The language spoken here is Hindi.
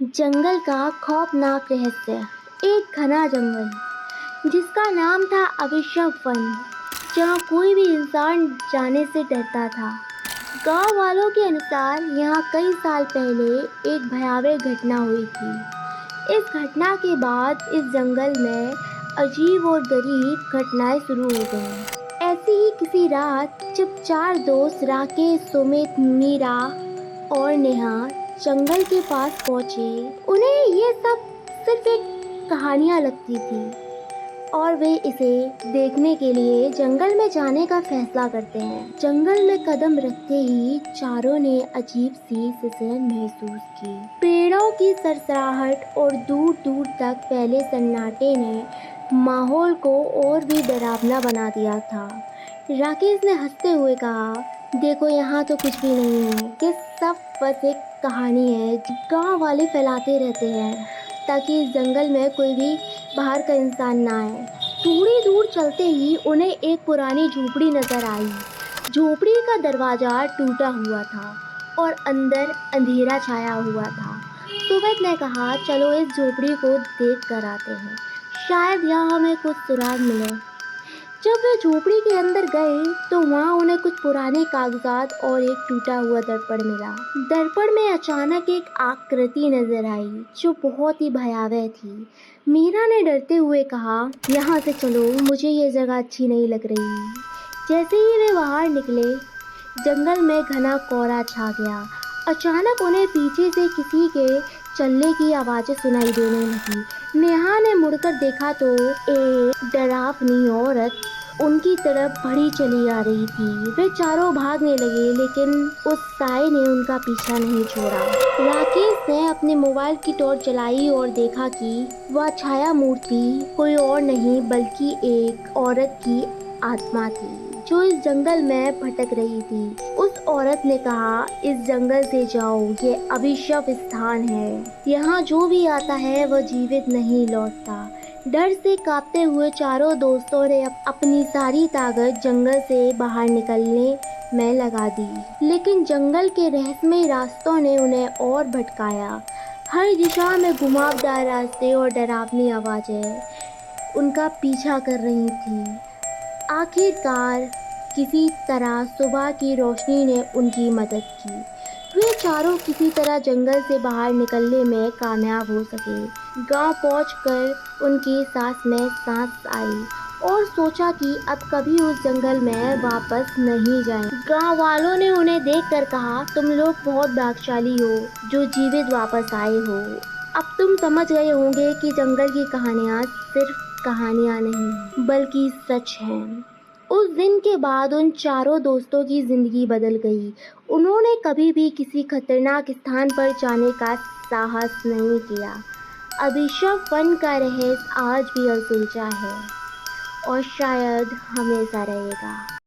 जंगल का खौफनाक रहस्य। एक घना जंगल जिसका नाम था अभिशप्त वन, जहाँ कोई भी इंसान जाने से डरता था। गांव वालों के अनुसार यहाँ कई साल पहले एक भयावह घटना हुई थी। इस घटना के बाद इस जंगल में अजीब और गरीब घटनाएं शुरू हो गईं। ऐसी ही किसी रात जब चार दोस्त राकेश, सुमित, मीरा और नेहा जंगल के पास पहुंचे, उन्हें ये सब सिर्फ एक कहानियां लगती थी और वे इसे देखने के लिए जंगल में जाने का फैसला करते हैं। जंगल में कदम रखते ही चारों ने अजीब सी सिसलन महसूस की। पेड़ों की सरसराहट और दूर दूर तक फैले सन्नाटे ने माहौल को और भी डरावना बना दिया था। राकेश ने हंसते हुए कहा, देखो यहाँ तो कुछ भी नहीं है, ये सब बस एक कहानी है गांव वाले फैलाते रहते हैं ताकि इस जंगल में कोई भी बाहर का इंसान ना आए। थोड़ी दूर चलते ही उन्हें एक पुरानी झोपड़ी नजर आई। झोपड़ी का दरवाजा टूटा हुआ था और अंदर अंधेरा छाया हुआ था। सुमित ने कहा, चलो इस झोपड़ी को देख कर आते हैं, शायद यहाँ हमें कुछ सुराग मिले। जब वे झोपड़ी के अंदर गए तो वहाँ उन्हें कुछ पुराने कागजात और एक टूटा हुआ दर्पण मिला। दर्पण में अचानक एक आकृति नजर आई जो बहुत ही भयावह थी। मीरा ने डरते हुए कहा, यहाँ से चलो, मुझे ये जगह अच्छी नहीं लग रही। जैसे ही वे बाहर निकले, जंगल में घना कोहरा छा गया। अचानक उन्हें पीछे से किसी के चलने की आवाज़ें सुनाई देने लगी। नेहा ने मुड़कर देखा तो एक डरावनी औरत उनकी तरफ बढ़ी चली आ रही थी। वे चारों भागने लगे, लेकिन उस साए ने उनका पीछा नहीं छोड़ा। राकेश ने अपने मोबाइल की टॉर्च जलाई और देखा कि वह छाया मूर्ति कोई और नहीं बल्कि एक औरत की आत्मा थी जो इस जंगल में भटक रही थी। उस औरत ने कहा, इस जंगल से जाओ, ये अभिशप्त स्थान है, यहाँ जो भी आता है वह जीवित नहीं लौटता। डर से कांपते हुए चारों दोस्तों ने अपनी सारी ताकत जंगल से बाहर निकलने में लगा दी, लेकिन जंगल के रहस्यमय रास्तों ने उन्हें और भटकाया। हर दिशा में घुमावदार रास्ते और डरावनी आवाजें उनका पीछा कर रही थी। आखिरकार किसी तरह सुबह की रोशनी ने उनकी मदद की। वे चारों किसी तरह जंगल से बाहर निकलने में कामयाब हो सके। गांव पहुंचकर उनकी सांस में सांस आई और सोचा कि अब कभी उस जंगल में वापस नहीं जाएं। गांव वालों ने उन्हें देखकर कहा, तुम लोग बहुत भाग्यशाली हो जो जीवित वापस आए हो। अब तुम समझ गए होंगे कि जंगल की कहानियाँ सिर्फ कहानियाँ नहीं बल्कि सच हैं। उस दिन के बाद उन चारों दोस्तों की जिंदगी बदल गई। उन्होंने कभी भी किसी खतरनाक स्थान पर जाने का साहस नहीं किया। अभिशप्त वन का रहस्य आज भी अनसुलझा है और शायद हमेशा रहेगा।